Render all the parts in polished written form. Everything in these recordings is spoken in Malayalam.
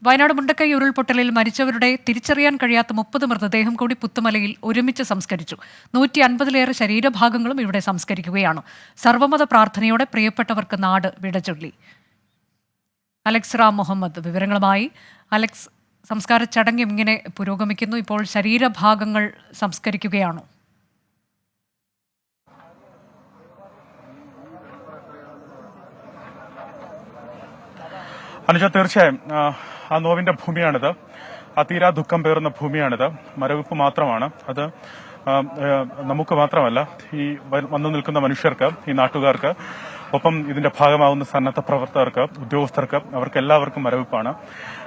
വയനാട് മുണ്ടക്കൈ ഉരുൾപൊട്ടലിൽ മരിച്ചവരുടെ തിരിച്ചറിയാൻ കഴിയാത്ത 30 മൃതദേഹം കൂടി പുത്തുമലയിൽ ഒരുമിച്ച് സംസ്കരിച്ചു. 150-ലേറെ ശരീരഭാഗങ്ങളും ഇവിടെ സംസ്കരിക്കുകയാണ്. സർവമത പ്രാർത്ഥനയോടെ പ്രിയപ്പെട്ടവർക്ക് നാട് വിടചൊല്ലി. അലക്സ് റാം മുഹമ്മദ് വിവരങ്ങളുമായി. അലക്സ്, സംസ്കാര ചടങ്ങ് ഇങ്ങനെ പുരോഗമിക്കുന്നു. ഇപ്പോൾ ശരീരഭാഗങ്ങൾ സംസ്കരിക്കുകയാണോ? അനുജ, തീർച്ചയായും ആ നോവിന്റെ ഭൂമിയാണിത്. ആ തീരാ ദുഃഖം പേറുന്ന ഭൂമിയാണിത്. മരവിപ്പ് മാത്രമാണ് അത്. നമുക്ക് മാത്രമല്ല, ഈ വന്നു നിൽക്കുന്ന മനുഷ്യർക്ക്, ഈ നാട്ടുകാർക്ക്, ഒപ്പം ഇതിന്റെ ഭാഗമാകുന്ന സന്നദ്ധ പ്രവർത്തകർക്ക്, ഉദ്യോഗസ്ഥർക്ക്, അവർക്ക് എല്ലാവർക്കും മരവിപ്പാണ്.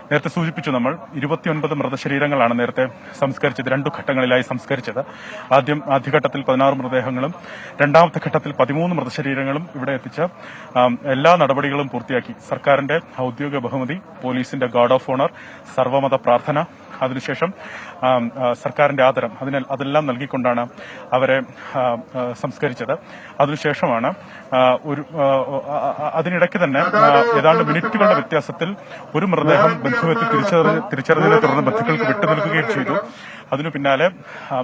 നേരത്തെ സൂചിപ്പിച്ചു, നമ്മൾ 29 മൃതശരീരങ്ങളാണ് നേരത്തെ സംസ്കരിച്ചത്. 2 ഘട്ടങ്ങളിലായി സംസ്കരിച്ചത്. ആദ്യഘട്ടത്തിൽ 16 മൃതദേഹങ്ങളും രണ്ടാമത്തെ ഘട്ടത്തിൽ 13 മൃതശരീരങ്ങളും ഇവിടെ എത്തിച്ച് എല്ലാ നടപടികളും പൂർത്തിയാക്കി. സർക്കാരിന്റെ ഔദ്യോഗിക ബഹുമതി, പോലീസിന്റെ ഗാർഡ് ഓഫ് ഓണർ, സർവമത പ്രാർത്ഥന, അതിനുശേഷം സർക്കാരിന്റെ ആദരം, അതെല്ലാം നൽകിക്കൊണ്ടാണ് അവരെ സംസ്കരിച്ചത്. അതിനുശേഷമാണ് അതിനിടയ്ക്ക് തന്നെ ഏതാണ്ട് മിനിറ്റുകളുടെ വ്യത്യാസത്തിൽ ഒരു മൃതദേഹം ബന്ധുവെത്തി തിരിച്ചറിഞ്ഞതിനെ തുടർന്ന് ബന്ധുക്കൾക്ക് വിട്ടു നൽകുകയും ചെയ്തു. അതിനു പിന്നാലെ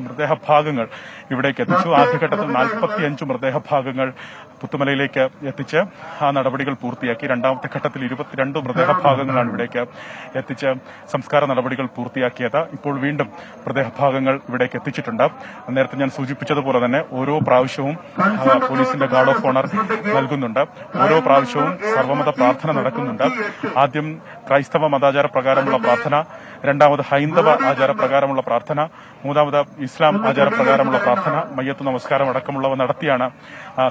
മൃതദേഹ ഭാഗങ്ങൾ ഇവിടേക്ക് എത്തിച്ചു. ആദ്യഘട്ടത്തിൽ 45 മൃതദേഹ ഭാഗങ്ങൾ പുത്തുമലയിലേക്ക് എത്തിച്ച് ആ നടപടികൾ പൂർത്തിയാക്കി. രണ്ടാമത്തെ ഘട്ടത്തിൽ 22 മൃതദേഹ ഭാഗങ്ങളാണ് ഇവിടേക്ക് എത്തിച്ച് സംസ്കാര നടപടികൾ പൂർത്തിയാക്കിയത്. ഇപ്പോൾ വീണ്ടും മൃതദേഹ ഭാഗങ്ങൾ ഇവിടേക്ക് എത്തിച്ചിട്ടുണ്ട്. നേരത്തെ ഞാൻ സൂചിപ്പിച്ചതുപോലെ തന്നെ ഓരോ പ്രാവശ്യവും പോലീസിന്റെ ഗാർഡ് ഓഫ് ഓണർ നൽകുന്നുണ്ട്. ഓരോ പ്രാവശ്യവും സർവമത പ്രാർത്ഥന നടക്കുന്നുണ്ട്. ആദ്യം ക്രൈസ്തവ മതാചാര പ്രകാരമുള്ള പ്രാർത്ഥന, രണ്ടാമത് ഹൈന്ദവ ആചാരപ്രകാരമുള്ള പ്രാർത്ഥന, മൂന്നാമത് ഇസ്ലാം ആചാരപ്രകാരമുള്ള പ്രാർത്ഥന, മയ്യത്ത് നമസ്കാരം അടക്കമുള്ളവ നടത്തിയാണ്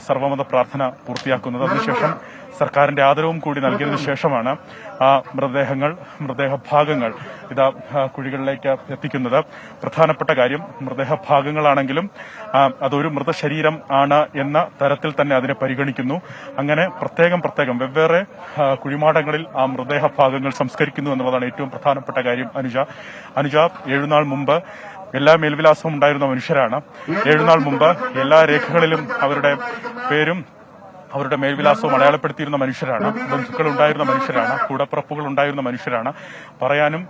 സർവമത പ്രാർത്ഥന പൂർത്തിയാക്കുന്നത്. അതിനുശേഷം സർക്കാരിന്റെ ആദരവും കൂടി നൽകിയതിനു ശേഷമാണ് ആ മൃതദേഹ ഭാഗങ്ങൾ ഇതാ കുഴികളിലേക്ക് എത്തിക്കുന്നത്. പ്രധാനപ്പെട്ട കാര്യം, മൃതദേഹ ഭാഗങ്ങളാണെങ്കിലും അതൊരു മൃതശരീരം ആണ് എന്ന തരത്തിൽ തന്നെ അതിനെ പരിഗണിക്കുന്നു. അങ്ങനെ പ്രത്യേകം വെവ്വേറെ കുഴിമാടങ്ങളിൽ ആ മൃതദേഹ ഭാഗങ്ങൾ സംസ്കരിക്കുന്നു എന്നുള്ളതാണ് ഏറ്റവും പ്രധാനപ്പെട്ട കാര്യം. അനുജ 7 നാൾ മുമ്പ് എല്ലാ മേൽവിലാസവും ഉണ്ടായിരുന്ന മനുഷ്യരാണ്. 7 നാൾ മുമ്പ് എല്ലാ രേഖകളിലും അവരുടെ പേരും അവരുടെ മേൽവിലാസവും അടയാളപ്പെടുത്തിയിരുന്ന മനുഷ്യരാണ്. ബന്ധുക്കൾ ഉണ്ടായിരുന്ന മനുഷ്യരാണ്. കൂടപ്പിറപ്പുകൾ ഉണ്ടായിരുന്ന മനുഷ്യരാണ്. പറയാനും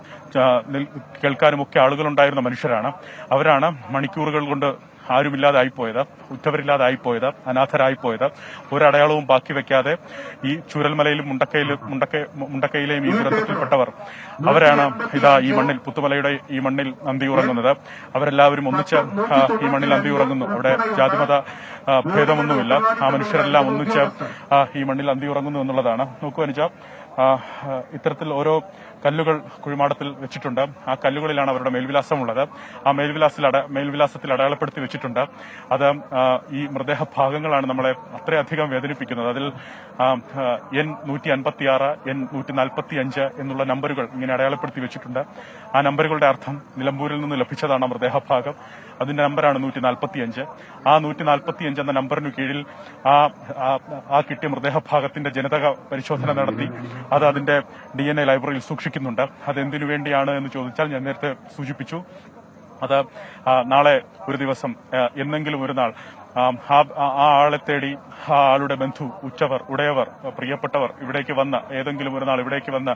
കേൾക്കാനും ഒക്കെ ആളുകൾ ഉണ്ടായിരുന്ന മനുഷ്യരാണ്. അവരാണ് മണിക്കൂറുകൾ കൊണ്ട് ആരുമില്ലാതായിപ്പോയത്, ഉറ്റവരില്ലാതായിപ്പോയത്, അനാഥരായിപ്പോയത്. ഒരടയാളവും ബാക്കി വെക്കാതെ ഈ ചൂരൽമലയിലും മുണ്ടക്കയിലെയും ഈ ദുരന്തത്തിൽപ്പെട്ടവർ അവരാണ് ഇതാ ഈ മണ്ണിൽ, പുത്തുമലയുടെ ഈ മണ്ണിൽ അന്തിയുറങ്ങുന്നത്. അവരെല്ലാവരും ഒന്നിച്ച് ഈ മണ്ണിൽ അന്തിയുറങ്ങുന്നു. അവിടെ ജാതിമത ഭേദമൊന്നുമില്ല. ആ മനുഷ്യരെല്ലാം ഒന്നിച്ച് ഈ മണ്ണിൽ അന്തിയുറങ്ങുന്നു എന്നുള്ളതാണ്. നോക്കൂ അനുജ, ഇത്തരത്തിൽ ഓരോ കല്ലുകൾ കുഴിമാടത്തിൽ വെച്ചിട്ടുണ്ട്. ആ കല്ലുകളിലാണ് അവരുടെ മേൽവിലാസമുള്ളത്. ആ മേൽവിലാസത്തിൽ അടയാളപ്പെടുത്തി വെച്ചിട്ടുണ്ട്. അത് ഈ മൃതദേഹ ഭാഗങ്ങളാണ് നമ്മളെ അത്രയധികം വേദനിപ്പിക്കുന്നത്. അതിൽ N156, N145 എന്നുള്ള നമ്പറുകൾ ഇങ്ങനെ അടയാളപ്പെടുത്തി വെച്ചിട്ടുണ്ട്. ആ നമ്പറുകളുടെ അർത്ഥം നിലമ്പൂരിൽ നിന്ന് ലഭിച്ചതാണ് മൃതദേഹ ഭാഗം. അതിന്റെ നമ്പറാണ് 145. ആ 145 എന്ന നമ്പറിനു കീഴിൽ ആ കിട്ടിയ മൃതദേഹ ഭാഗത്തിന്റെ ജനിതക പരിശോധന നടത്തി അത് അതിന്റെ DNA ലൈബ്രറിയിൽ സൂക്ഷിക്കുന്നുണ്ട്. അതെന്തിനു വേണ്ടിയാണ് എന്ന് ചോദിച്ചാൽ, ഞാൻ നേരത്തെ സൂചിപ്പിച്ചു, അത് നാളെ ഒരു ദിവസം എന്നെങ്കിലും ഒരു നാൾ ആ ആളെ തേടി ആ ആളുടെ ബന്ധു, ഉറ്റവർ, ഉടയവർ, പ്രിയപ്പെട്ടവർ ഇവിടേക്ക് വന്ന് ഏതെങ്കിലും ഒരു നാൾ ഇവിടേക്ക് വന്ന്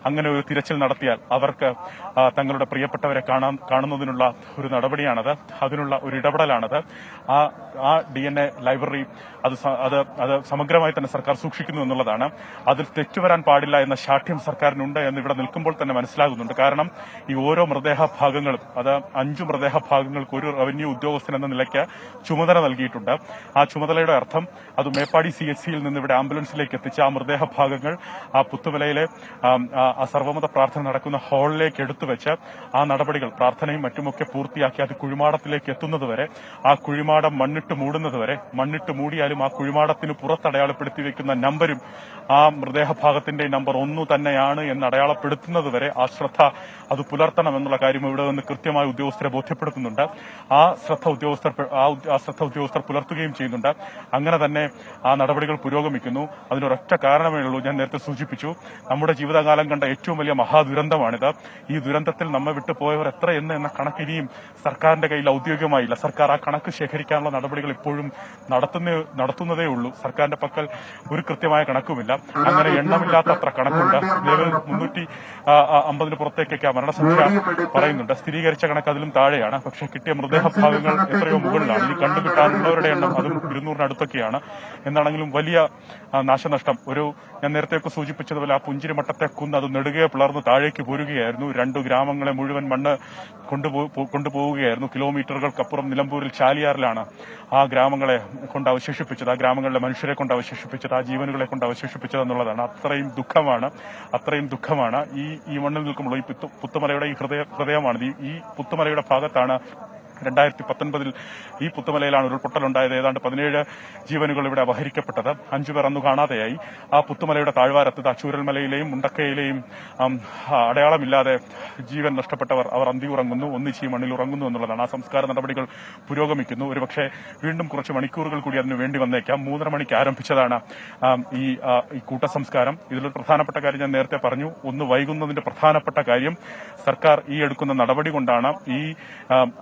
അങ്ങനെ ഒരു തിരച്ചിൽ നടത്തിയാൽ അവർക്ക് തങ്ങളുടെ പ്രിയപ്പെട്ടവരെ കാണുന്നതിനുള്ള ഒരു നടപടിയാണത്. അതിനുള്ള ഒരു ഇടപെടലാണത്. ആ DNA ലൈബ്രറി അത് സമഗ്രമായി തന്നെ സർക്കാർ സൂക്ഷിക്കുന്നു എന്നുള്ളതാണ്. അതിൽ തെറ്റുവരാൻ പാടില്ല എന്ന ശാഠ്യം സർക്കാരിനുണ്ട് എന്ന് ഇവിടെ നിൽക്കുമ്പോൾ തന്നെ മനസ്സിലാകുന്നുണ്ട്. കാരണം ഈ ഓരോ മൃതദേഹ ഭാഗങ്ങളും, അത് 5 മൃതദേഹ ഭാഗങ്ങൾക്ക് ഒരു റവന്യൂ ഉദ്യോഗസ്ഥൻ എന്ന നിലയ്ക്ക് ചുമതല നൽകിയിട്ടുണ്ട്. ആ ചുമതലയുടെ അർത്ഥം അത് മേപ്പാടി CHCയിൽ നിന്ന് ഇവിടെ ആംബുലൻസിലേക്ക് എത്തിച്ച ആ മൃതദേഹ ഭാഗങ്ങൾ ആ പുത്തുമലയിലെ ആ സർവമത പ്രാർത്ഥന നടക്കുന്ന ഹാളിലേക്ക് എടുത്തുവെച്ച് ആ നടപടികൾ, പ്രാർത്ഥനയും മറ്റുമൊക്കെ പൂർത്തിയാക്കി അത് കുഴിമാടത്തിലേക്ക് എത്തുന്നതുവരെ, ആ കുഴിമാടം മണ്ണിട്ട് മൂടുന്നതുവരെ, മണ്ണിട്ട് മൂടിയാലും ആ കുഴിമാടത്തിന് പുറത്തടയാളപ്പെടുത്തി വെക്കുന്ന നമ്പരും ആ മൃതദേഹ ഭാഗത്തിന്റെ നമ്പർ 1 തന്നെയാണ് എന്ന് അടയാളപ്പെടുത്തുന്നതുവരെ ആ ശ്രദ്ധ അത് പുലർത്തണം എന്നുള്ള കാര്യം ഇവിടെ നിന്ന് കൃത്യമായി ഉദ്യോഗസ്ഥരെ ബോധ്യപ്പെടുത്തുന്നുണ്ട്. ആ ശ്രദ്ധ ഉദ്യോഗസ്ഥർ ഉദ്യോഗസ്ഥർ പുലർത്തുകയും ചെയ്യുന്നുണ്ട്. അങ്ങനെ തന്നെ ആ നടപടികൾ പുരോഗമിക്കുന്നു. അതിനൊരൊറ്റ കാരണമേ ഉള്ളൂ, ഞാൻ നേരത്തെ സൂചിപ്പിച്ചു, നമ്മുടെ ജീവിതകാലം കണ്ട ഏറ്റവും വലിയ മഹാദുരന്തമാണിത്. ഈ ദുരന്തത്തിൽ നമ്മെ വിട്ടു പോയവർ എത്ര എന്ന കണക്ക് ഇനിയും സർക്കാരിന്റെ കയ്യിൽ ഔദ്യോഗികമായില്ല. സർക്കാർ ആ കണക്ക് ശേഖരിക്കാനുള്ള നടപടികൾ ഇപ്പോഴും നടത്തുന്നതേ ഉള്ളൂ. സർക്കാരിന്റെ പക്കൽ ഒരു കൃത്യമായ കണക്കുമില്ല. അങ്ങനെ എണ്ണമില്ലാത്തത്ര കണക്കുണ്ട്. നിലവിൽ 350 പുറത്തേക്കൊക്കെ ആ മരണസംഖ്യ പറയുന്നുണ്ട്. സ്ഥിരീകരിച്ച കണക്ക് അതിലും താഴെയാണ്. പക്ഷേ കിട്ടിയ മൃതദേഹഭാഗങ്ങൾ എത്രയോ മുകളിലാണ്. ഇനി കണ്ടുകിട്ടാനുള്ളവരുടെ എണ്ണം അതും 200-നടുത്തൊക്കെയാണ്. എന്താണെങ്കിലും വലിയ നാശനഷ്ടം. ഞാൻ നേരത്തെയൊക്കെ സൂചിപ്പിച്ചതുപോലെ ആ പുഞ്ചിരിമട്ടത്തെ കുന്ന് അത് നെടുകെ പിളർന്ന് താഴേക്ക് പോരുകയായിരുന്നു. 2 ഗ്രാമങ്ങളെ മുഴുവൻ മണ്ണ് കൊണ്ടുപോവുകയായിരുന്നു. കിലോമീറ്ററുകൾക്കപ്പുറം നിലമ്പൂരിൽ ചാലിയാറിലാണ് ആ ഗ്രാമങ്ങളെ കൊണ്ട് അവശേഷിപ്പിച്ചത്, ആ ഗ്രാമങ്ങളിലെ മനുഷ്യരെ കൊണ്ട് അവശേഷിപ്പിച്ചത്, ആ ജീവനുകളെ കൊണ്ട് അവശേഷിപ്പിച്ചത് എന്നുള്ളതാണ്. അത്രയും ദുഃഖമാണ് ഈ മണ്ണിൽ നിൽക്കുമ്പോൾ ഈ പുത്തുമലയുടെ ഈ ഹൃദയമാണ്. ഈ പുത്തുമലയുടെ ഭാഗത്താണ് 2019 ഈ പുത്തുമലയിലാണ് ഉരുൾപൊട്ടലുണ്ടായത്. ഏതാണ്ട് 17 ജീവനുകൾ ഇവിടെ അപഹരിക്കപ്പെട്ടത്. 5 പേർ അന്ന് കാണാതെയായി. ആ പുത്തുമലയുടെ താഴ്വാരത്ത് ചൂരൽമലയിലെയും മുണ്ടക്കയിലെയും അടയാളമില്ലാതെ ജീവൻ നഷ്ടപ്പെട്ടവർ അവർ അന്തി ഉറങ്ങുന്നു, ഒന്നിച്ച് ഈ മണ്ണിൽ ഉറങ്ങുന്നു എന്നുള്ളതാണ്. ആ സംസ്കാര നടപടികൾ പുരോഗമിക്കുന്നു. ഒരുപക്ഷെ വീണ്ടും കുറച്ച് മണിക്കൂറുകൾ കൂടി അതിന് വേണ്ടി വന്നേക്കാം. 3:30 മണിക്ക് ആരംഭിച്ചതാണ് ഈ കൂട്ടസംസ്കാരം. ഇതിലൊരു പ്രധാനപ്പെട്ട കാര്യം ഞാൻ നേരത്തെ പറഞ്ഞു. ഒന്ന് വൈകുന്നതിന്റെ പ്രധാനപ്പെട്ട കാര്യം സർക്കാർ ഈ എടുക്കുന്ന നടപടി കൊണ്ടാണ്.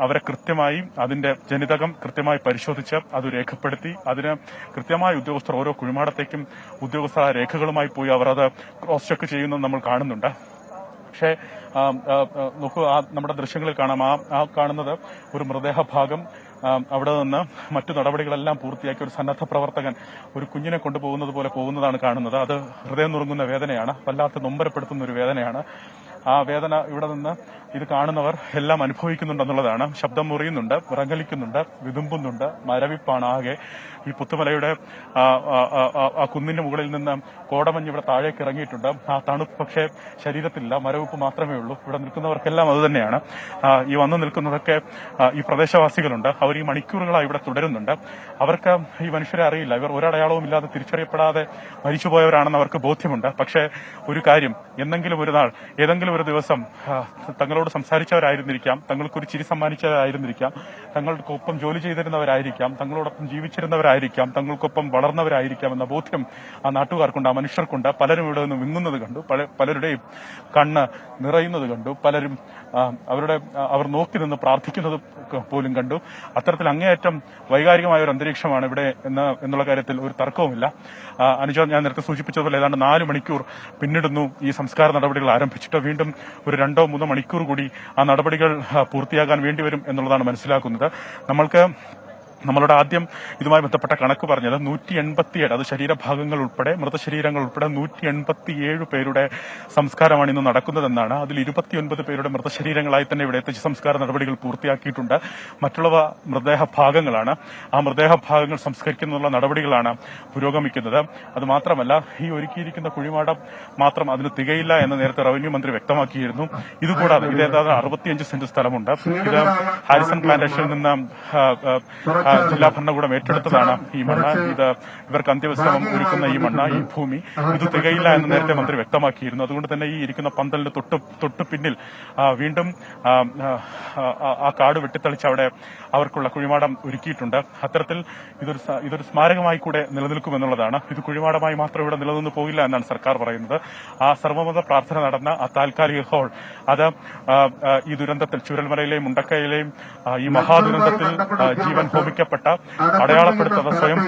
അവരെ കൃത്യമായി അതിന്റെ ജനിതകം കൃത്യമായി പരിശോധിച്ച് അത് രേഖപ്പെടുത്തി അതിന് കൃത്യമായ ഉദ്യോഗസ്ഥർ ഓരോ കുഴിമാടത്തേക്കും ഉദ്യോഗസ്ഥർ ആ രേഖകളുമായി പോയി അവർ അത് ക്രോസ് ചെക്ക് ചെയ്യുന്നത് നമ്മൾ കാണുന്നുണ്ട്. പക്ഷേ നോക്കൂ, നമ്മുടെ ദൃശ്യങ്ങളിൽ കാണാം, ആ കാണുന്നത് ഒരു മൃതദേഹഭാഗം. അവിടെ നിന്ന് മറ്റു നടപടികളെല്ലാം പൂർത്തിയാക്കി ഒരു സന്നദ്ധ പ്രവർത്തകൻ ഒരു കുഞ്ഞിനെ കൊണ്ടുപോകുന്നത് പോലെ പോകുന്നതാണ് കാണുന്നത്. അത് ഹൃദയം നുറുങ്ങുന്ന വേദനയാണ്, വല്ലാത്ത നൊമ്പരപ്പെടുത്തുന്ന ഒരു വേദനയാണ്. ആ വേദന ഇവിടെ നിന്ന് ഇത് കാണുന്നവർ എല്ലാം അനുഭവിക്കുന്നുണ്ടെന്നുള്ളതാണ്. ശബ്ദം മുറിയുന്നുണ്ട്, വിറങ്ങലിക്കുന്നുണ്ട്, വിതുമ്പുന്നുണ്ട്, മരവിപ്പാണ് ആകെ. ഈ പുത്തുമലയുടെ ആ കുന്നിന്റെ മുകളിൽ നിന്ന് കോടമഞ്ഞ് ഇവിടെ താഴേക്ക് ഇറങ്ങിയിട്ടുണ്ട്. ആ തണുപ്പ് പക്ഷേ ശരീരത്തിലില്ല, മരവിപ്പ് മാത്രമേ ഉള്ളൂ. ഇവിടെ നിൽക്കുന്നവർക്കെല്ലാം അതുതന്നെയാണ്. ഈ വന്നു നിൽക്കുന്നതൊക്കെ ഈ പ്രദേശവാസികളുണ്ട്. അവർ ഈ മണിക്കൂറുകളായി ഇവിടെ തുടരുന്നുണ്ട്. അവർക്ക് ഈ മനുഷ്യരെ അറിയില്ല. ഇവർ ഒരടയാളവും ഇല്ലാതെ തിരിച്ചറിയപ്പെടാതെ മരിച്ചുപോയവരാണെന്ന് അവർക്ക് ബോധ്യമുണ്ട്. പക്ഷേ ഒരു കാര്യം, ഏതെങ്കിലും ഒരു ദിവസം തങ്ങളോട് സംസാരിച്ചവരായിരുന്നിരിക്കാം, തങ്ങൾക്കൊരു ചിരി സമ്മാനിച്ചവരായിരുന്നിരിക്കാം, തങ്ങൾക്കൊപ്പം ജോലി ചെയ്തിരുന്നവരായിരിക്കാം, തങ്ങളോടൊപ്പം ജീവിച്ചിരുന്നവരായിരിക്കാം, തങ്ങൾക്കൊപ്പം വളർന്നവരായിരിക്കാം എന്ന ബോധ്യം ആ നാട്ടുകാർക്കുണ്ട്, ആ മനുഷ്യർക്കുണ്ട്. പലരും ഇവിടെ നിന്ന് വിങ്ങുന്നത് കണ്ടു, പലരുടെയും കണ്ണ് നിറയുന്നത് കണ്ടു, പലരും അവർ നോക്കി നിന്ന് പ്രാർത്ഥിക്കുന്നത് പോലും കണ്ടു. അത്തരത്തിൽ അങ്ങേയറ്റം വൈകാരികമായ ഒരു അന്തരീക്ഷമാണ് ഇവിടെ എന്നുള്ള കാര്യത്തിൽ ഒരു തർക്കവുമില്ല. അനുജ, ഞാൻ നേരത്തെ സൂചിപ്പിച്ചതുപോലെ ഏതാണ്ട് 4 മണിക്കൂർ പിന്നിടുന്നു ഈ സംസ്കാര നടപടികൾ ആരംഭിച്ചിട്ട്. വീണ്ടും ഒരു 2-3 മണിക്കൂർ കൂടി ആ നടപടികൾ പൂർത്തിയാകാൻ വേണ്ടിവരും എന്നുള്ളതാണ് മനസ്സിലാക്കുന്നത്. നമ്മളുടെ ആദ്യം ഇതുമായി ബന്ധപ്പെട്ട കണക്ക് പറഞ്ഞത് 187, അത് ശരീരഭാഗങ്ങൾ ഉൾപ്പെടെ മൃതശരീരങ്ങൾ ഉൾപ്പെടെ 187 പേരുടെ സംസ്കാരമാണ് ഇന്ന് നടക്കുന്നതെന്നാണ്. അതിൽ 29 പേരുടെ മൃതശരീരങ്ങളായി തന്നെ ഇവിടെ എത്തിച്ച് സംസ്കാര നടപടികൾ പൂർത്തിയാക്കിയിട്ടുണ്ട്. മറ്റുള്ളവ മൃതദേഹഭാഗങ്ങളാണ്. ആ മൃതദേഹഭാഗങ്ങൾ സംസ്കരിക്കുന്നതിനുള്ള നടപടികളാണ് പുരോഗമിക്കുന്നത്. അത് മാത്രമല്ല, ഈ ഒരുക്കിയിരിക്കുന്ന കുഴിമാടം മാത്രം അതിന് തികയില്ല എന്ന് നേരത്തെ റവന്യൂ മന്ത്രി വ്യക്തമാക്കിയിരുന്നു. ഇതുകൂടാതെ ഇത് ഏതാണ്ട് 65 സെന്റ് സ്ഥലമുണ്ട്. ഇത് ഹാരിസൺ പ്ലാന്റേഷനിൽ നിന്ന് ജില്ലാ ഭരണകൂടം ഏറ്റെടുത്തതാണ് ഈ മണ്ണ്. ഇവർക്ക് അന്ത്യവിശ്രമം ഒരുക്കുന്ന ഈ മണ്ണ്, ഈ ഭൂമി, ഇത് തികയില്ല എന്ന് നേരത്തെ മന്ത്രി വ്യക്തമാക്കിയിരുന്നു. അതുകൊണ്ട് തന്നെ ഈ ഇരിക്കുന്ന പന്തലിന് തൊട്ടു പിന്നിൽ വീണ്ടും ആ കാട് വെട്ടിത്തെളിച്ച് അവിടെ അവർക്കുള്ള കുഴിമാടം ഒരുക്കിയിട്ടുണ്ട്. അത്തരത്തിൽ ഇതൊരു സ്മാരകമായി കൂടെ നിലനിൽക്കുമെന്നുള്ളതാണ്. ഇത് കുഴിമാടമായി മാത്രം ഇവിടെ നിലനിന്ന് പോകില്ല എന്നാണ് സർക്കാർ പറയുന്നത്. ആ സർവ്വമത പ്രാർത്ഥന നടന്ന ആ താൽക്കാലിക ഹാൾ, അത് ഈ ദുരന്തത്തിൽ ചൂരൽമലയിലെയും മുണ്ടക്കയിലെയും ഈ മഹാദുരന്തത്തിൽ ജീവൻ ഹോമിക്കപ്പെട്ട, അടയാളപ്പെടുത്താതെ സ്വയം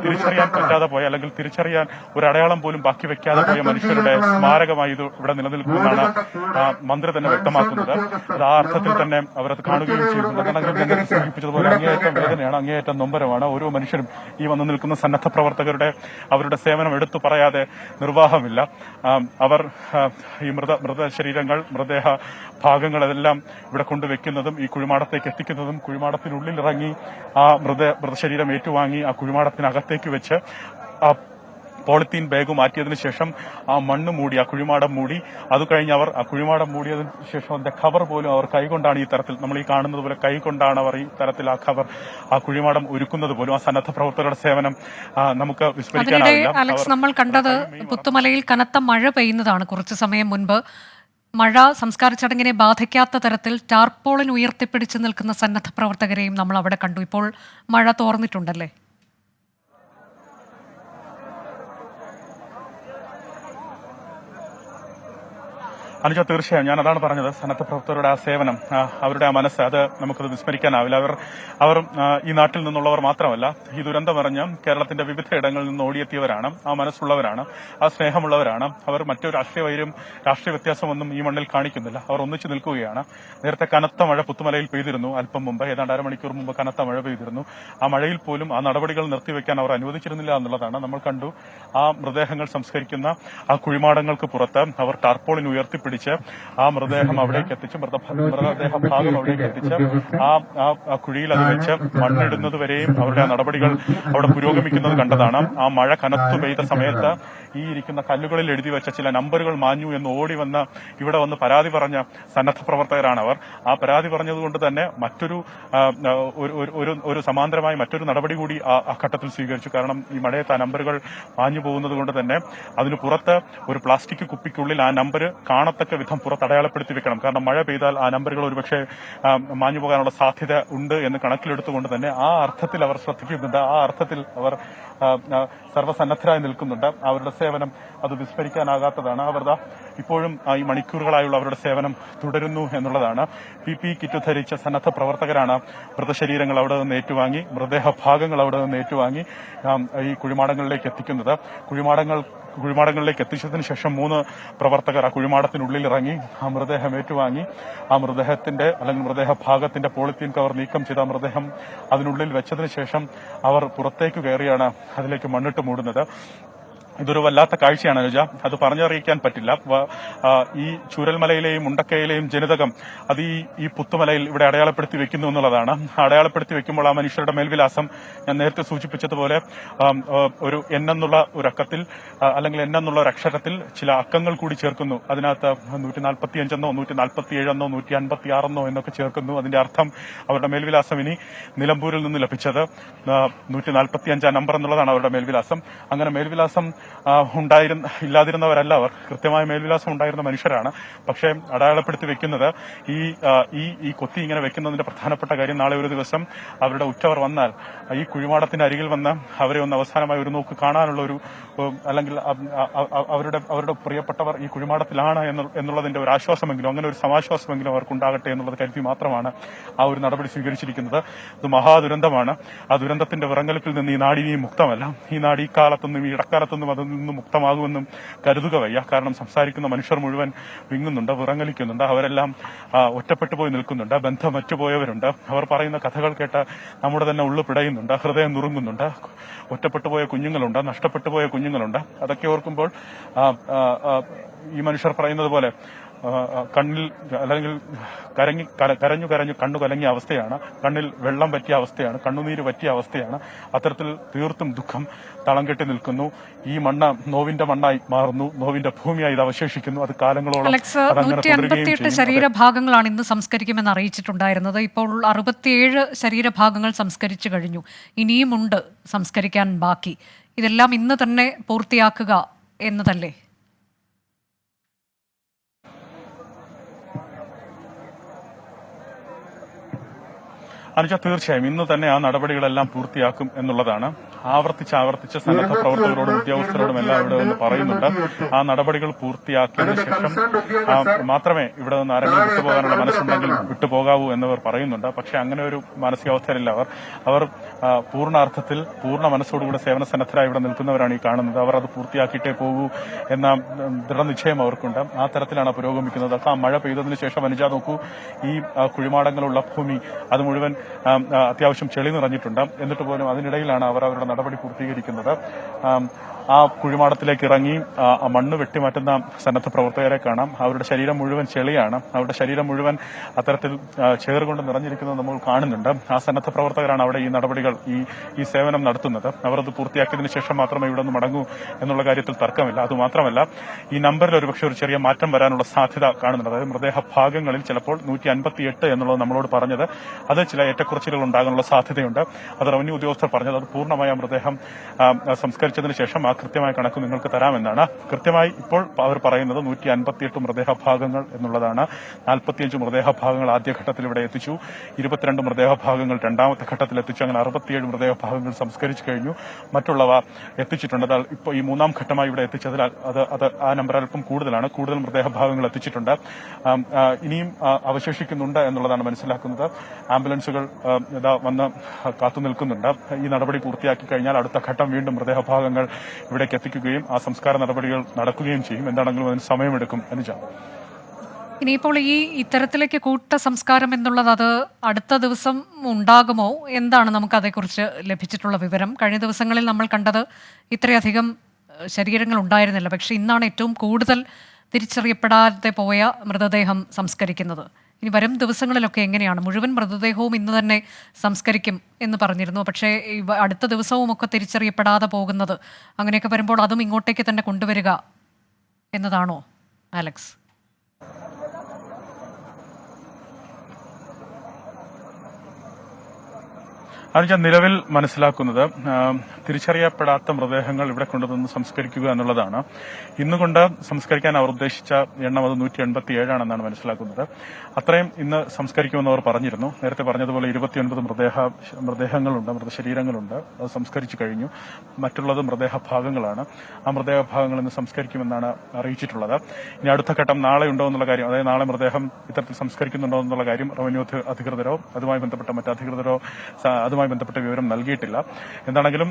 തിരിച്ചറിയാൻ പറ്റാതെ പോയ, അല്ലെങ്കിൽ തിരിച്ചറിയാൻ ഒരു അടയാളം പോലും ബാക്കി വെക്കാതെ പോയ മനുഷ്യരുടെ സ്മാരകമായി ഇത് ഇവിടെ നിലനിൽക്കുമെന്നാണ് മന്ത്രി തന്നെ വ്യക്തമാക്കുന്നത്. അത് ആ അർത്ഥത്തിൽ തന്നെ അവരത് കാണുകയും ചെയ്യുന്നുണ്ട്. സൂചിപ്പിച്ചതുപോലെ അങ്ങേയറ്റം വേദനയാണ്, അങ്ങേയറ്റം നൊമ്പരമാണ്. ഓരോ മനുഷ്യരും ഈ വന്നു നിൽക്കുന്ന സന്നദ്ധ അവരുടെ സേവനം എടുത്തു പറയാതെ നിർവാഹമില്ല. അവർ ഈ മൃതശരീരങ്ങൾ, മൃതദേഹ ഭാഗങ്ങൾ അതെല്ലാം ഇവിടെ കൊണ്ടുവെക്കുന്നതും ഈ കുഴിമാടത്തേക്ക് എത്തിക്കുന്നതും, കുഴിമാടത്തിനുള്ളിൽ ഇറങ്ങി ആ മൃതശരീരം ഏറ്റുവാങ്ങി ആ കുഴിമാടത്തിനകത്തേക്ക് വെച്ച് ആ പോളിത്തീൻ ബാഗ് മാറ്റിയതിനു ശേഷം ആ മണ്ണ് മൂടി, ആ കുഴിമാടം മൂടി, അത് കഴിഞ്ഞ് അവർ ആ കുഴിമാടം മൂടിയതിനു ശേഷം അതിന്റെ കവർ പോലും അവർ കൈകൊണ്ടാണ് ഈ തരത്തിൽ, നമ്മൾ ഈ കാണുന്നത് പോലെ കൈകൊണ്ടാണ് അവർ ഈ തരത്തിൽ ആ കവർ, ആ കുഴിമാടം ഒരുക്കുന്നത് പോലും. ആ സന്നദ്ധ പ്രവർത്തകരുടെ സേവനം നമുക്ക് വിസ്മരിക്കാനാവില്ല. അലക്സ്, നമ്മൾ കണ്ടത് പുത്തുമലയിൽ കനത്ത മഴ പെയ്യുന്നതാണ് കുറച്ചു സമയം മുൻപ്. മഴ സംസ്കാര ചടങ്ങിനെ ബാധിക്കാത്ത തരത്തിൽ ടാർപോളിൻ ഉയർത്തിപ്പിടിച്ച് നിൽക്കുന്ന സന്നദ്ധ പ്രവർത്തകരെയും നമ്മൾ അവിടെ കണ്ടു. ഇപ്പോൾ മഴ തോർന്നിട്ടുണ്ടല്ലേ? അനുജ, തീർച്ചയായും ഞാൻ അതാണ് പറഞ്ഞത്. സന്നദ്ധ പ്രവർത്തകരുടെ ആ സേവനം, അവരുടെ ആ മനസ്സ്, അത് നമുക്കത് വിസ്മരിക്കാനാവില്ല. അവർ ഈ നാട്ടിൽ നിന്നുള്ളവർ മാത്രമല്ല, ഈ ദുരന്തമറിഞ്ഞ് കേരളത്തിന്റെ വിവിധ ഇടങ്ങളിൽ നിന്ന് ഓടിയെത്തിയവരാണ്. ആ മനസ്സുള്ളവരാണ്, ആ സ്നേഹമുള്ളവരാണ്. അവർ മറ്റൊരു രാഷ്ട്രീയ വ്യത്യാസമൊന്നും ഈ മണ്ണിൽ കാണിക്കുന്നില്ല. അവർ ഒന്നിച്ചു നിൽക്കുകയാണ്. നേരത്തെ കനത്ത മഴ പുത്തുമലയിൽ പെയ്തിരുന്നു. അല്പം മുമ്പ്, ഏതാണ്ട് അരമണിക്കൂർ മുമ്പ് കനത്ത മഴ പെയ്തിരുന്നു. ആ മഴയിൽ പോലും ആ നടപടികൾ നിർത്തിവെക്കാൻ അവർ അനുവദിച്ചിരുന്നില്ല എന്നുള്ളതാണ് നമ്മൾ കണ്ടു. ആ മൃതദേഹങ്ങൾ സംസ്കരിക്കുന്ന ആ കുഴിമാടങ്ങൾക്ക് പുറത്ത് അവർ ടാർപോളിൻ ഉയർത്തിപ്പിടിച്ച് ആ മൃതദേഹം അവിടേക്ക് എത്തിച്ച്, മൃതദേഹ ഭാഗം അവിടേക്ക് എത്തിച്ച് ആ കുഴിയിൽ അത് വെച്ച് മണ്ണിടുന്നത് വരെയും അവരുടെ ആ നടപടികൾ അവിടെ പുരോഗമിക്കുന്നത് കണ്ടതാണ്. ആ മഴ കനത്തു പെയ്ത സമയത്ത് ഈ ഇരിക്കുന്ന കല്ലുകളിൽ എഴുതി വെച്ച ചില നമ്പറുകൾ മാഞ്ഞു എന്ന് ഓടി വന്ന് ഇവിടെ വന്ന് പരാതി പറഞ്ഞ സന്നദ്ധ പ്രവർത്തകരാണ് അവർ. ആ പരാതി പറഞ്ഞതുകൊണ്ട് തന്നെ ഒരു സമാന്തരമായി മറ്റൊരു നടപടി കൂടി ആ ഘട്ടത്തിൽ സ്വീകരിച്ചു. കാരണം ഈ മഴയത്ത് ആ നമ്പറുകൾ മാഞ്ഞു പോകുന്നത് കൊണ്ട് തന്നെ അതിന് പുറത്ത് ഒരു പ്ലാസ്റ്റിക് കുപ്പിക്കുള്ളിൽ ആ നമ്പർ കാണത്തക്ക വിധം പുറത്ത് അടയാളപ്പെടുത്തി വെക്കണം. കാരണം മഴ പെയ്താൽ ആ നമ്പറുകൾ ഒരുപക്ഷെ മാഞ്ഞു പോകാനുള്ള സാധ്യത ഉണ്ട് എന്ന് കണക്കിലെടുത്തുകൊണ്ട് തന്നെ ആ അർത്ഥത്തിൽ അവർ ശ്രദ്ധിക്കുന്നുണ്ട്. ആ അർത്ഥത്തിൽ അവർ സർവ്വസന്നദ്ധരായി നിൽക്കുന്നുണ്ട്. അവരുടെ സേവനം അത് വിസ്മരിക്കാനാകാത്തതാണ്. അവർ ഇപ്പോഴും ഈ മണിക്കൂറുകളായുള്ള അവരുടെ സേവനം തുടരുന്നു എന്നുള്ളതാണ്. PPE കിറ്റ് ധരിച്ച സന്നദ്ധ പ്രവർത്തകരാണ് മൃതശരീരങ്ങൾ അവിടെ നിന്ന് ഏറ്റുവാങ്ങി, മൃതദേഹ ഭാഗങ്ങൾ അവിടെ നിന്ന് ഏറ്റുവാങ്ങി ഈ കുഴിമാടങ്ങളിലേക്ക് എത്തിക്കുന്നത്. കുഴിമാടങ്ങളിലേക്ക് എത്തിച്ചതിന് ശേഷം 3 പ്രവർത്തകർ ആ കുഴിമാടത്തിനുള്ളിൽ ഇറങ്ങി ആ മൃതദേഹം ഏറ്റുവാങ്ങി, ആ മൃതദേഹത്തിന്റെ അല്ലെങ്കിൽ മൃതദേഹ ഭാഗത്തിന്റെ പോളിത്തീൻ കവർ നീക്കം ചെയ്ത മൃതദേഹം അതിനുള്ളിൽ വെച്ചതിന് ശേഷം അവർ പുറത്തേക്ക് കയറിയാണ് അതിലേക്ക് മണ്ണിട്ട് മൂടുന്നത്. ഇതൊരു വല്ലാത്ത കാഴ്ചയാണ് അനുജ, അത് പറഞ്ഞറിയിക്കാൻ പറ്റില്ല. ഈ ചൂരൽമലയിലെയും മുണ്ടക്കയിലെയും ജനിതകം അത് ഈ പുത്തുമലയിൽ ഇവിടെ അടയാളപ്പെടുത്തി വെക്കുന്നു എന്നുള്ളതാണ്. അടയാളപ്പെടുത്തി വെക്കുമ്പോൾ ആ മനുഷ്യരുടെ മേൽവിലാസം ഞാൻ നേരത്തെ സൂചിപ്പിച്ചതുപോലെ ഒരു എന്നുള്ള ഒരു അക്കത്തിൽ അല്ലെങ്കിൽ എന്നുള്ള ഒരു അക്ഷരത്തിൽ ചില അക്കങ്ങൾ കൂടി ചേർക്കുന്നു. അതിനകത്ത് 145 147 156 എന്നൊക്കെ ചേർക്കുന്നു. അതിന്റെ അർത്ഥം അവരുടെ മേൽവിലാസം ഇനി നിലമ്പൂരിൽ നിന്ന് ലഭിച്ചത് 145 നമ്പർ എന്നുള്ളതാണ് അവരുടെ മേൽവിലാസം. അങ്ങനെ മേൽവിലാസം ഇല്ലാതിരുന്നവരല്ല അവർ, കൃത്യമായ മേൽവിലാസം ഉണ്ടായിരുന്ന മനുഷ്യരാണ്. പക്ഷേ അടയാളപ്പെടുത്തി വെക്കുന്നത് ഈ കൊത്തി ഇങ്ങനെ വെക്കുന്നതിന്റെ പ്രധാനപ്പെട്ട കാര്യം, നാളെ ഒരു ദിവസം അവരുടെ ഉറ്റവർ വന്നാൽ ഈ കുഴിമാടത്തിന്റെ അരികിൽ വന്ന് അവരെ ഒന്ന് അവസാനമായി ഒരു നോക്ക് കാണാനുള്ള ഒരു, അല്ലെങ്കിൽ അവരുടെ പ്രിയപ്പെട്ടവർ ഈ കുഴിമാടത്തിലാണ് എന്നുള്ളതിന്റെ ഒരു ആശ്വാസമെങ്കിലും, അങ്ങനെ ഒരു സമാശ്വാസമെങ്കിലും അവർക്കുണ്ടാകട്ടെ എന്നുള്ളത് കരുതി മാത്രമാണ് ആ ഒരു നടപടി സ്വീകരിച്ചിരിക്കുന്നത്. ഇത് മഹാദുരന്തമാണ്. ആ ദുരന്തത്തിന്റെ വിറങ്ങലിപ്പിൽ നിന്ന് ഈ നാട് ഇനിയും മുക്തമല്ല. ഈ നാട് ഈ കാലത്തൊന്നും ഈ ഇടക്കാലത്തൊന്നും അതിൽ നിന്ന് മുക്തമാകുമെന്നും കരുതുക വയ്യ. കാരണം സംസാരിക്കുന്ന മനുഷ്യർ മുഴുവൻ വിങ്ങുന്നുണ്ട്, വിറങ്ങലിക്കുന്നുണ്ട്. അവരെല്ലാം ഒറ്റപ്പെട്ടു പോയി നിൽക്കുന്നുണ്ട്, ബന്ധം മറ്റുപോയവരുണ്ട്. അവർ പറയുന്ന കഥകൾ കേട്ട് നമ്മുടെ തന്നെ ഉള്ളു പിടയുന്നുണ്ട്, ഹൃദയം നുറുങ്ങുന്നുണ്ട്. ഒറ്റപ്പെട്ടുപോയ കുഞ്ഞുങ്ങളുണ്ട്, നഷ്ടപ്പെട്ടുപോയ കുഞ്ഞുങ്ങളുണ്ട്. അതൊക്കെ ഓർക്കുമ്പോൾ ഈ മനുഷ്യർ പറയുന്നത് പോലെ കണ്ണിൽ അല്ലെങ്കിൽ കരഞ്ഞു കണ്ണു കലങ്ങിയ അവസ്ഥയാണ്, കണ്ണിൽ വെള്ളം പറ്റിയ അവസ്ഥയാണ്, കണ്ണുനീര് പറ്റിയ അവസ്ഥയാണ്. അത്തരത്തിൽ തീർത്തും ദുഃഖം തളം കെട്ടി നിൽക്കുന്നു. ഈ മണ്ണ് നോവിന്റെ മണ്ണായി മാറുന്നു, നോവിന്റെ ഭൂമിയായി ഇത് അവശേഷിക്കുന്നു. അത് കാലങ്ങളോളം 158 ശരീരഭാഗങ്ങളാണ് ഇന്ന് സംസ്കരിക്കുമെന്ന് അറിയിച്ചിട്ടുണ്ടായിരുന്നത്. ഇപ്പോൾ 67 ശരീരഭാഗങ്ങൾ സംസ്കരിച്ചു കഴിഞ്ഞു. ഇനിയുമുണ്ട് സംസ്കരിക്കാൻ ബാക്കി. ഇതെല്ലാം ഇന്ന് തന്നെ പൂർത്തിയാക്കുക എന്നതല്ലേ? അനുജ, തീർച്ചയായും ഇന്ന് തന്നെ ആ നടപടികളെല്ലാം പൂർത്തിയാക്കും എന്നുള്ളതാണ്. ആവർത്തിച്ച് സന്നദ്ധ പ്രവർത്തകരോടും ഉദ്യോഗസ്ഥരോടും എല്ലാം ഇവിടെ നിന്ന് പറയുന്നുണ്ട്. ആ നടപടികൾ പൂർത്തിയാക്കിയതിനു ശേഷം മാത്രമേ ഇവിടെ നിന്ന് ആരെങ്കിലും വിട്ടുപോകാനുള്ള മനസ്സുണ്ടെങ്കിൽ വിട്ടുപോകാവൂ എന്നവർ പറയുന്നുണ്ട്. പക്ഷെ അങ്ങനെ ഒരു മാനസികാവസ്ഥയിലല്ല അവർ പൂർണ്ണാർത്ഥത്തിൽ പൂർണ്ണ മനസ്സോടുകൂടെ സേവന സന്നദ്ധരായി ഇവിടെ നിൽക്കുന്നവരാണ് ഈ കാണുന്നത്. അവർ അത് പൂർത്തിയാക്കിയിട്ടേ പോകൂ എന്ന ദൃഢനിശ്ചയം അവർക്കുണ്ട്. ആ തരത്തിലാണ് പുരോഗമിക്കുന്നത്. ആ മഴ പെയ്തതിനു ശേഷം അനുജ നോക്കൂ, ഈ കുഴിമാടങ്ങളുള്ള ഭൂമി അത് മുഴുവൻ അത്യാവശ്യം ചെളി നിറഞ്ഞിട്ടുണ്ട്. എന്നിട്ട് പോലും അതിനിടയിലാണ് അവർ അവരുടെ നടപടി പൂർത്തീകരിക്കുന്നത്. ആ കുഴിമാടത്തിലേക്ക് ഇറങ്ങി മണ്ണ് വെട്ടിമാറ്റുന്ന സന്നദ്ധ പ്രവർത്തകരെ കാണാം. അവരുടെ ശരീരം മുഴുവൻ ചെളിയാണ്, അവരുടെ ശരീരം മുഴുവൻ അത്തരത്തിൽ ചേറുകൊണ്ട് നിറഞ്ഞിരിക്കുന്നത് നമ്മൾ കാണുന്നുണ്ട്. ആ സന്നദ്ധ പ്രവർത്തകരാണ് അവിടെ ഈ നടപടികൾ, ഈ സേവനം നടത്തുന്നത്. അവർ അത് പൂർത്തിയാക്കിയതിനു ശേഷം മാത്രമേ ഇവിടെ നിന്ന് മടങ്ങൂ എന്നുള്ള കാര്യത്തിൽ തർക്കമില്ല. അതുമാത്രമല്ല, ഈ നമ്പറിൽ ഒരുപക്ഷെ ഒരു ചെറിയ മാറ്റം വരാനുള്ള സാധ്യത കാണുന്നുണ്ട്. അതായത് മൃതദേഹ ഭാഗങ്ങളിൽ ചിലപ്പോൾ 158 എന്നുള്ളത് നമ്മളോട് പറഞ്ഞത്, അത് ചില ഏറ്റക്കുറച്ചിലുകൾ ഉണ്ടാകാനുള്ള സാധ്യതയുണ്ട്. അത് റവന്യൂ ഉദ്യോഗസ്ഥർ പറഞ്ഞത്, അത് പൂർണ്ണമായ മൃതദേഹം സംസ്കരിച്ചതിന് ശേഷം ആ കൃത്യമായ കണക്ക് നിങ്ങൾക്ക് തരാമെന്നാണ്. കൃത്യമായി ഇപ്പോൾ അവർ പറയുന്നത് 158 മൃതദേഹഭാഗങ്ങൾ എന്നുള്ളതാണ്. 45 മൃതദേഹഭാഗങ്ങൾ ആദ്യഘട്ടത്തിൽ ഇവിടെ എത്തിച്ചു, 22 മൃതദേഹഭാഗങ്ങൾ രണ്ടാമത്തെ ഘട്ടത്തിൽ എത്തിച്ചു. അങ്ങനെ 67 മൃതദേഹഭാഗങ്ങൾ സംസ്കരിച്ചു കഴിഞ്ഞു. മറ്റുള്ളവ എത്തിച്ചിട്ടുണ്ട്. ഇപ്പോൾ ഈ മൂന്നാം ഘട്ടമായി ഇവിടെ എത്തിച്ചതിൽ അത് ആ നമ്പർ അല്പം കൂടുതലാണ്. കൂടുതൽ മൃതദേഹഭാഗങ്ങൾ എത്തിച്ചിട്ടുണ്ട്. ഇനിയും അവശേഷിക്കുന്നുണ്ട് എന്നുള്ളതാണ് മനസ്സിലാക്കുന്നത്. ആംബുലൻസുകൾ വന്ന് കാത്തു നിൽക്കുന്നുണ്ട്. ഈ നടപടി പൂർത്തിയാക്കി കഴിഞ്ഞാൽ അടുത്ത ഘട്ടം വീണ്ടും മൃതദേഹഭാഗങ്ങൾ ഇവിടേക്ക് എത്തിക്കുകയും ആ സംസ്കാര നടപടികൾ നടക്കുകയും ചെയ്യും. എന്താണെങ്കിലും അതിന് സമയമെടുക്കും അനുജ. ഇനിയിപ്പോൾ ഈ ഇത്തരത്തിലേക്ക് കൂട്ട സംസ്കാരം എന്നുള്ളത് അത് അടുത്ത ദിവസം ഉണ്ടാകുമോ? എന്താണ് നമുക്ക് അതേക്കുറിച്ച് ലഭിച്ചിട്ടുള്ള വിവരം? കഴിഞ്ഞ ദിവസങ്ങളിൽ നമ്മൾ കണ്ടത് ഇത്രയധികം ശരീരങ്ങൾ ഉണ്ടായിരുന്നില്ല. പക്ഷെ ഇന്നാണ് ഏറ്റവും കൂടുതൽ തിരിച്ചറിയപ്പെടാതെ പോയ മൃതദേഹം സംസ്കരിക്കുന്നത്. ഇനി വരും ദിവസങ്ങളിലൊക്കെ എങ്ങനെയാണ്? മുഴുവൻ മൃതദേഹവും ഇന്ന് തന്നെ സംസ്കരിക്കും എന്ന് പറഞ്ഞിരുന്നു. പക്ഷേ അടുത്ത ദിവസവും ഒക്കെ തിരിച്ചറിയപ്പെടാതെ പോകുന്നത്, അങ്ങനെയൊക്കെ വരുമ്പോൾ അതും ഇങ്ങോട്ടേക്ക് തന്നെ കൊണ്ടുവരിക എന്നതാണോ അലക്സ്? അത് ഞാൻ നിലവിൽ മനസ്സിലാക്കുന്നത് തിരിച്ചറിയപ്പെടാത്ത മൃതദേഹങ്ങൾ ഇവിടെ കൊണ്ടുവന്ന് സംസ്കരിക്കുക എന്നുള്ളതാണ്. ഇന്നുകൊണ്ട് സംസ്കരിക്കാൻ അവർ ഉദ്ദേശിച്ച എണ്ണം അത് 187 മനസ്സിലാക്കുന്നത്. അത്രയും ഇന്ന് സംസ്കരിക്കുമെന്ന് അവർ പറഞ്ഞിരുന്നു. നേരത്തെ പറഞ്ഞതുപോലെ 29 മൃതദേഹങ്ങളുണ്ട്, മൃതശരീരങ്ങളുണ്ട്. അത് സംസ്കരിച്ചു കഴിഞ്ഞു. മറ്റുള്ളത് മൃതദേഹഭാഗങ്ങളാണ്. ആ മൃതദേഹഭാഗങ്ങൾ ഇന്ന് സംസ്കരിക്കുമെന്നാണ് അറിയിച്ചിട്ടുള്ളത്. ഇനി അടുത്ത ഘട്ടം നാളെ ഉണ്ടോ എന്നുള്ള കാര്യം, അതായത് നാളെ മൃതദേഹം ഇത്തരത്തിൽ സംസ്കരിക്കുന്നുണ്ടോ എന്നുള്ള കാര്യം റവന്യൂ അധികൃതരോ അതുമായി ബന്ധപ്പെട്ട മറ്റ് അധികൃതരോ അതുമായി ബന്ധപ്പെട്ട വിവരം നൽകിയിട്ടില്ല. എന്താണെങ്കിലും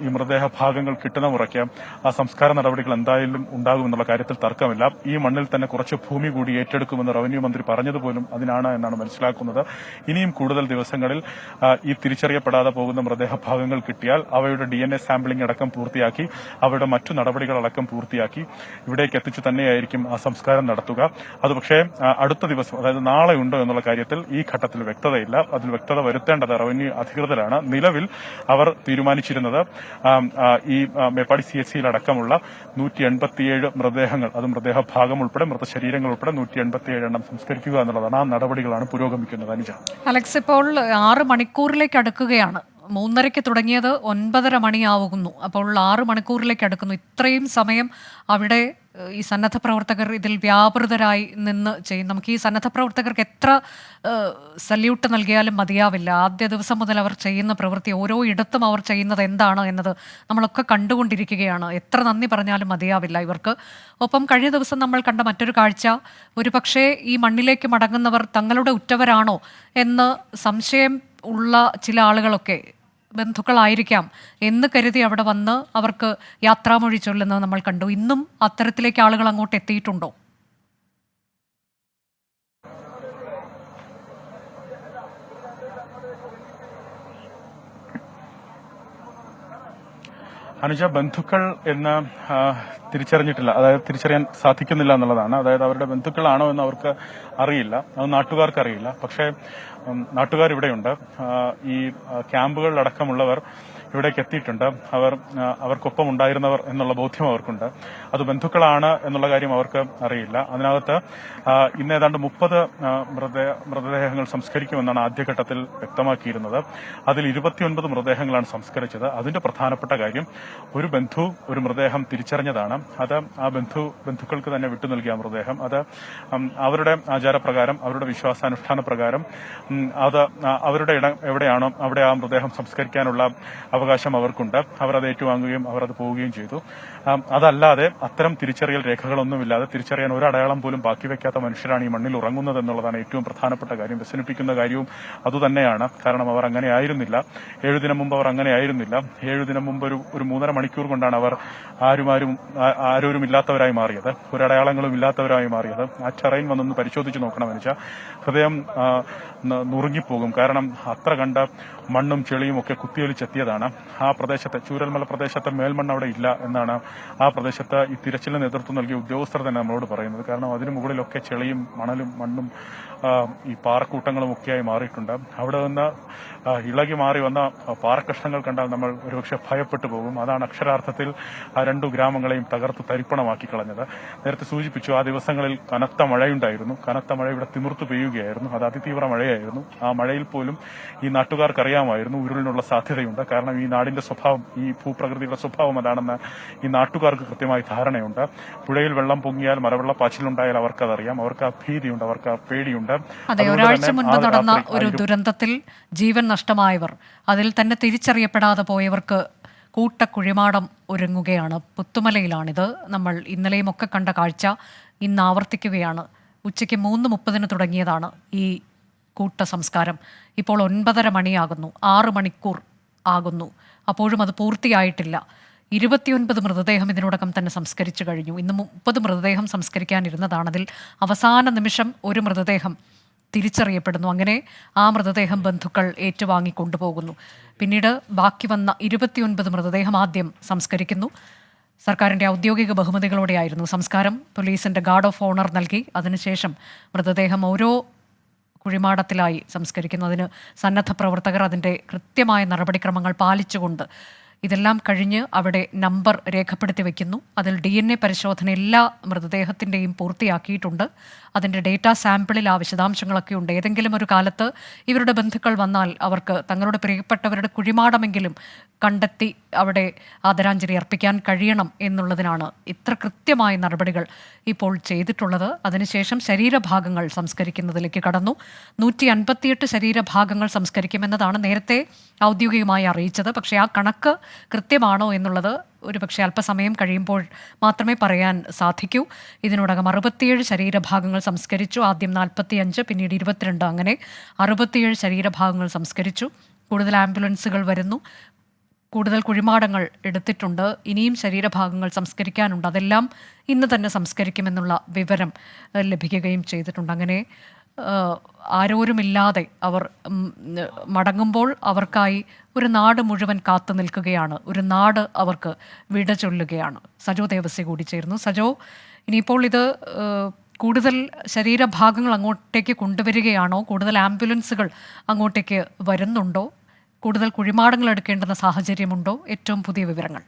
ഈ മൃതദേഹ ഭാഗങ്ങൾ കിട്ടുന്ന മുറയ്ക്ക് ആ സംസ്കാര നടപടികൾ എന്തായാലും ഉണ്ടാകുമെന്നുള്ള കാര്യത്തിൽ തർക്കമില്ല. ഈ മണ്ണിൽ തന്നെ കുറച്ച് ഭൂമി കൂടി ഏറ്റെടുക്കുമെന്ന് റവന്യൂ മന്ത്രി പറഞ്ഞതുപോലും അതിനാണ് എന്നാണ് മനസ്സിലാക്കുന്നത്. ഇനിയും കൂടുതൽ ദിവസങ്ങളിൽ ഈ തിരിച്ചറിയപ്പെടാതെ പോകുന്ന മൃതദേഹ ഭാഗങ്ങൾ കിട്ടിയാൽ അവയുടെ DNA സാമ്പിളിംഗ് അടക്കം പൂർത്തിയാക്കി അവയുടെ മറ്റു നടപടികളടക്കം പൂർത്തിയാക്കി ഇവിടേക്ക് എത്തിച്ചു തന്നെയായിരിക്കും ആ സംസ്കാരം നടത്തുക. അത് പക്ഷേ അടുത്ത ദിവസം, അതായത് നാളെ ഉണ്ടോ എന്നുള്ള കാര്യത്തിൽ ഈ ഘട്ടത്തിൽ വ്യക്തതയില്ല. അതിൽ വ്യക്തത വരുത്തേണ്ടത് റവന്യൂ അധികൃതരാണ്. നിലവിൽ അവർ തീരുമാനിച്ചിരുന്നത് ഈ മേപ്പാടി CHC അടക്കമുള്ള 187 മൃതദേഹങ്ങൾ, അത് മൃതദേഹ ഭാഗം ഉൾപ്പെടെ മൃതശരീരങ്ങൾ ഉൾപ്പെടെ 187 എണ്ണം സംസ്കരിക്കുക എന്നുള്ളതാണ്. ആ നടപടികളാണ് പുരോഗമിക്കുന്നത്. അനുജ, അലക്സ്, ഇപ്പോൾ 6 മണിക്കൂറിലേക്ക് അടുക്കുകയാണ്. 3:30 തുടങ്ങിയത് 9:30 മണിയാവുന്നു. അപ്പോൾ 6 മണിക്കൂറിലേക്ക് അടുക്കുന്നു. ഇത്രയും സമയം അവിടെ ഈ സന്നദ്ധ പ്രവർത്തകർ ഇതിൽ വ്യാപൃതരായി നിന്ന് ചെയ്യും. നമുക്ക് ഈ സന്നദ്ധ പ്രവർത്തകർക്ക് എത്ര സല്യൂട്ട് നൽകിയാലും മതിയാവില്ല. ആദ്യ ദിവസം മുതൽ അവർ ചെയ്യുന്ന പ്രവൃത്തി, ഓരോ ഇടത്തും അവർ ചെയ്യുന്നത് എന്താണ് എന്നത് നമ്മളൊക്കെ കണ്ടുകൊണ്ടിരിക്കുകയാണ്. എത്ര നന്ദി പറഞ്ഞാലും മതിയാവില്ല ഇവർക്ക്. ഒപ്പം കഴിഞ്ഞ ദിവസം നമ്മൾ കണ്ട മറ്റൊരു കാഴ്ച, ഒരു പക്ഷേ ഈ മണ്ണിലേക്ക് മടങ്ങുന്നവർ തങ്ങളുടെ ഉറ്റവരാണോ എന്ന് സംശയം ഉള്ള ചില ആളുകളൊക്കെ ബന്ധുക്കളായിരിക്കാം എന്ന് കരുതി അവിടെ വന്ന് അവർക്ക് യാത്രാമൊഴി ചൊല്ലുന്നത് നമ്മൾ കണ്ടു. ഇന്നും അത്തരത്തിലേക്ക് ആളുകൾ അങ്ങോട്ട് എത്തിയിട്ടുണ്ടോ? അനുജ, ബന്ധുക്കൾ എന്ന് തിരിച്ചറിഞ്ഞിട്ടില്ല, അതായത് തിരിച്ചറിയാൻ സാധിക്കുന്നില്ല എന്നുള്ളതാണ്. അതായത് അവരുടെ ബന്ധുക്കളാണോ എന്ന് അവർക്ക് അറിയില്ല, അത് നാട്ടുകാർക്ക് അറിയില്ല. പക്ഷേ നാട്ടുകാർ ഇവിടെയുണ്ട്. ഈ ക്യാമ്പുകളിലടക്കമുള്ളവർ ഇവിടേക്ക് എത്തിയിട്ടുണ്ട്. അവർക്കൊപ്പം ഉണ്ടായിരുന്നവർ എന്നുള്ള ബോധ്യം അവർക്കുണ്ട്. അത് ബന്ധുക്കളാണ് എന്നുള്ള കാര്യം അവർക്ക് അറിയില്ല. അതിനകത്ത് ഇന്ന് ഏതാണ്ട് 30 മൃതദേഹങ്ങൾ സംസ്കരിക്കുമെന്നാണ് ആദ്യഘട്ടത്തിൽ വ്യക്തമാക്കിയിരുന്നത്. അതിൽ 29 മൃതദേഹങ്ങളാണ് സംസ്കരിച്ചത്. അതിന്റെ പ്രധാനപ്പെട്ട കാര്യം, ഒരു ബന്ധു ഒരു മൃതദേഹം തിരിച്ചറിഞ്ഞതാണ്. അത് ആ ബന്ധുക്കൾക്ക് തന്നെ വിട്ടു നൽകിയ മൃതദേഹം, അത് അവരുടെ ആചാരപ്രകാരം, അവരുടെ വിശ്വാസാനുഷ്ഠാന പ്രകാരം അത് അവരുടെ ഇടം എവിടെയാണോ അവിടെ ആ മൃതദേഹം സംസ്കരിക്കാനുള്ള അവകാശം അവർക്കുണ്ട്. അവർ അത് ഏറ്റുവാങ്ങുകയും അവർ അത് പോവുകയും ചെയ്തു. അതല്ലാതെ അത്തരം തിരിച്ചറിയൽ രേഖകളൊന്നുമില്ലാതെ, തിരിച്ചറിയാൻ ഒരു അടയാളം പോലും ബാക്കി വെക്കാത്ത മനുഷ്യരാണ് ഈ മണ്ണിൽ ഉറങ്ങുന്നത് എന്നുള്ളതാണ് ഏറ്റവും പ്രധാനപ്പെട്ട കാര്യം. വ്യസനിപ്പിക്കുന്ന കാര്യവും അതുതന്നെയാണ്. കാരണം അവർ അങ്ങനെ ആയിരുന്നില്ല. 7 ദിനം മുമ്പ് അവർ അങ്ങനെ ആയിരുന്നില്ല. 7 ദിനം മുമ്പ് ഒരു 3.5 മണിക്കൂർ കൊണ്ടാണ് അവർ ആരോരും ഇല്ലാത്തവരായി മാറിയത്, ഒരു അടയാളങ്ങളും ഇല്ലാത്തവരായി മാറിയത്. ആ ടെറൈൻ വന്നൊന്ന് പരിശോധിച്ച് നോക്കണമെന്ന് വെച്ചാൽ ഹൃദയം നുറുങ്ങിപ്പോകും. കാരണം അത്ര കണ്ട മണ്ണും ചെളിയും ഒക്കെ കുത്തിയൊലിച്ചെത്തിയതാണ്. ആ പ്രദേശത്ത്, ചൂരൽമല പ്രദേശത്തെ മേൽമണ്ണ് അവിടെ ഇല്ല എന്നാണ് ആ പ്രദേശത്ത് ഈ തിരച്ചിലിന് നേതൃത്വം നൽകിയ ഉദ്യോഗസ്ഥർ തന്നെ നമ്മളോട് പറയുന്നത്. കാരണം അതിനു മുകളിലൊക്കെ ചെളിയും മണലും മണ്ണും ഈ പാറക്കൂട്ടങ്ങളും ഒക്കെയായി മാറിയിട്ടുണ്ട്. അവിടെ നിന്ന് ഇളകി മാറി വന്ന പാറക്കഷ്ണങ്ങൾ കണ്ടാൽ നമ്മൾ ഒരുപക്ഷെ ഭയപ്പെട്ടു പോകും. അതാണ് അക്ഷരാർത്ഥത്തിൽ ആ 2 ഗ്രാമങ്ങളെയും തകർത്ത് തരിപ്പണമാക്കി കളഞ്ഞത്. നേരത്തെ സൂചിപ്പിച്ചു, ആ ദിവസങ്ങളിൽ കനത്ത മഴയുണ്ടായിരുന്നു. കനത്ത മഴ ഇവിടെ തിമിർത്തു പെയ്യുകയായിരുന്നു. അത് അതിതീവ്ര മഴയായിരുന്നു. ആ മഴയിൽ പോലും ഈ നാട്ടുകാർക്കറിയാം അറിയാമായിരുന്നു ഉരുളിനുള്ള സാധ്യതയുണ്ട്. കാരണം ഈ നാടിന്റെ സ്വഭാവം, ഈ ഭൂപ്രകൃതിയുടെ സ്വഭാവം അതാണെന്ന് ഈ നാട്ടുകാർക്ക് കൃത്യമായി ധാരണയുണ്ട്. പുഴയിൽ വെള്ളം പൊങ്ങിയാൽ, മലവെള്ളപ്പാച്ചിലുണ്ടായാൽ അവർക്കതറിയാം, അവർക്ക് ആ ഭീതിയുണ്ട്, അവർക്ക് ആ പേടിയുണ്ട്. അതെ, ഒരാഴ്ച മുൻപ് നടന്ന ഒരു ദുരന്തത്തിൽ ജീവൻ നഷ്ടമായവർ, അതിൽ തന്നെ തിരിച്ചറിയപ്പെടാതെ പോയവർക്ക് കൂട്ടക്കുഴിമാടം ഒരുങ്ങുകയാണ്. പുത്തുമലയിലാണിത്. നമ്മൾ ഇന്നലെയും ഒക്കെ കണ്ട കാഴ്ച ഇന്ന് ആവർത്തിക്കുകയാണ്. ഉച്ചയ്ക്ക് 3:30 തുടങ്ങിയതാണ് ഈ കൂട്ട സംസ്കാരം. ഇപ്പോൾ 9:30 മണിയാകുന്നു. 6 മണിക്കൂർ ആകുന്നു. അപ്പോഴും അത് പൂർത്തിയായിട്ടില്ല. 29 മൃതദേഹം ഇതിനോടകം തന്നെ സംസ്കരിച്ചു കഴിഞ്ഞു. ഇന്ന് 30 മൃതദേഹം സംസ്കരിക്കാനിരുന്നതാണ്. അതിൽ അവസാന നിമിഷം ഒരു മൃതദേഹം തിരിച്ചറിയപ്പെടുന്നു. അങ്ങനെ ആ മൃതദേഹം ബന്ധുക്കൾ ഏറ്റുവാങ്ങി കൊണ്ടുപോകുന്നു. പിന്നീട് ബാക്കി വന്ന 29 മൃതദേഹം ആദ്യം സംസ്കരിക്കുന്നു. സർക്കാരിൻ്റെ ഔദ്യോഗിക ബഹുമതികളോടെയായിരുന്നു സംസ്കാരം. പോലീസിൻ്റെ ഗാർഡ് ഓഫ് ഓണർ നൽകി. അതിനുശേഷം മൃതദേഹം ഓരോ കുഴിമാടത്തിലായി സംസ്കരിക്കുന്നു. അതിന് സന്നദ്ധ പ്രവർത്തകർ അതിൻ്റെ കൃത്യമായ നടപടിക്രമങ്ങൾ പാലിച്ചുകൊണ്ട് ഇതെല്ലാം കഴിഞ്ഞ് അവിടെ നമ്പർ രേഖപ്പെടുത്തി വയ്ക്കുന്നു. അതിൽ DNA പരിശോധന എല്ലാ മൃതദേഹത്തിൻ്റെയും പൂർത്തിയാക്കിയിട്ടുണ്ട്. അതിൻ്റെ ഡേറ്റാ സാമ്പിളിൽ ആ വിശദാംശങ്ങളൊക്കെ ഉണ്ട്. ഏതെങ്കിലും ഒരു കാലത്ത് ഇവരുടെ ബന്ധുക്കൾ വന്നാൽ അവർക്ക് തങ്ങളുടെ പ്രിയപ്പെട്ടവരുടെ കുഴിമാടമെങ്കിലും കണ്ടെത്തി അവിടെ ആദരാഞ്ജലി അർപ്പിക്കാൻ കഴിയണം എന്നുള്ളതിനാണ് ഇത്ര കൃത്യമായ നടപടികൾ ഇപ്പോൾ ചെയ്തിട്ടുള്ളത്. അതിനുശേഷം ശരീരഭാഗങ്ങൾ സംസ്കരിക്കുന്നതിലേക്ക് കടന്നു. 158 ശരീരഭാഗങ്ങൾ സംസ്കരിക്കുമെന്നതാണ് നേരത്തെ ഔദ്യോഗികമായി അറിയിച്ചത്. പക്ഷേ ആ കണക്ക് കൃത്യമാണോ എന്നുള്ളത് ഒരുപക്ഷെ അല്പസമയം കഴിയുമ്പോൾ മാത്രമേ പറയാൻ സാധിക്കൂ. ഇതിനോടകം 67 ശരീരഭാഗങ്ങൾ സംസ്കരിച്ചു. ആദ്യം 45, പിന്നീട് 22, അങ്ങനെ 67 ശരീരഭാഗങ്ങൾ സംസ്കരിച്ചു. കൂടുതൽ ആംബുലൻസുകൾ വരുന്നു. കൂടുതൽ കുഴിമാടങ്ങൾ എടുത്തിട്ടുണ്ട്. ഇനിയും ശരീരഭാഗങ്ങൾ സംസ്കരിക്കാനുണ്ട്. അതെല്ലാം ഇന്ന് തന്നെ സംസ്കരിക്കുമെന്നുള്ള വിവരം ലഭിക്കുകയും ചെയ്തിട്ടുണ്ട്. അങ്ങനെ ആരോരുമില്ലാതെ അവർ മടങ്ങുമ്പോൾ അവർക്കായി ഒരു നാട് മുഴുവൻ കാത്തു നിൽക്കുകയാണ്. ഒരു നാട് അവർക്ക് വിട ചൊല്ലുകയാണ്. സജോ ദേവസ്യ കൂടി ചേരുന്നു. സജോ, ഇനിയിപ്പോൾ ഇത് കൂടുതൽ ശരീരഭാഗങ്ങൾ അങ്ങോട്ടേക്ക് കൊണ്ടുവരികയാണോ? കൂടുതൽ ആംബുലൻസുകൾ അങ്ങോട്ടേക്ക് വരുന്നുണ്ടോ? കൂടുതൽ കുഴിമാടങ്ങൾ എടുക്കേണ്ടുന്ന സാഹചര്യമുണ്ടോ? ഏറ്റവും പുതിയ വിവരങ്ങൾ.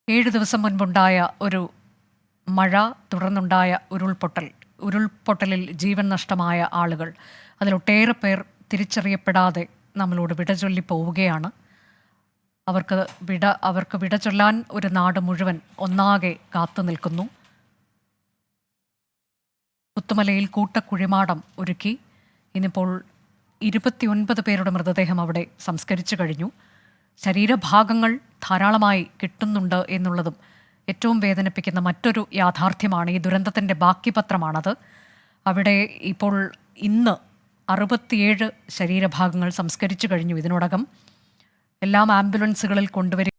ഏഴ് ദിവസം മുൻപുണ്ടായ ഒരു മഴ, തുടർന്നുണ്ടായ ഉരുൾപൊട്ടലിൽ ജീവൻ നഷ്ടമായ ആളുകൾ, അതിലൊട്ടേറെ പേർ തിരിച്ചറിയപ്പെടാതെ നമ്മളോട് വിട ചൊല്ലി പോവുകയാണ്. അവർക്ക് വിട ചൊല്ലാൻ ഒരു നാട് മുഴുവൻ ഒന്നാകെ കാത്തു നിൽക്കുന്നു. പുത്തുമലയിൽ കൂട്ടക്കുഴിമാടം ഒരുക്കി. ഇന്നിപ്പോൾ 29 പേരുടെ മൃതദേഹം അവിടെ സംസ്കരിച്ചു കഴിഞ്ഞു. ശരീരഭാഗങ്ങൾ ധാരാളമായി കിട്ടുന്നുണ്ട് എന്നുള്ളതും ഏറ്റവും വേദനിപ്പിക്കുന്ന മറ്റൊരു യാഥാർത്ഥ്യമാണ്. ഈ ദുരന്തത്തിൻ്റെ ബാക്കി പത്രമാണത്. അവിടെ ഇപ്പോൾ ഇന്ന് 67 ശരീരഭാഗങ്ങൾ സംസ്കരിച്ചു കഴിഞ്ഞു. ഇതിനോടകം എല്ലാം ആംബുലൻസുകളിൽ കൊണ്ടുവരിക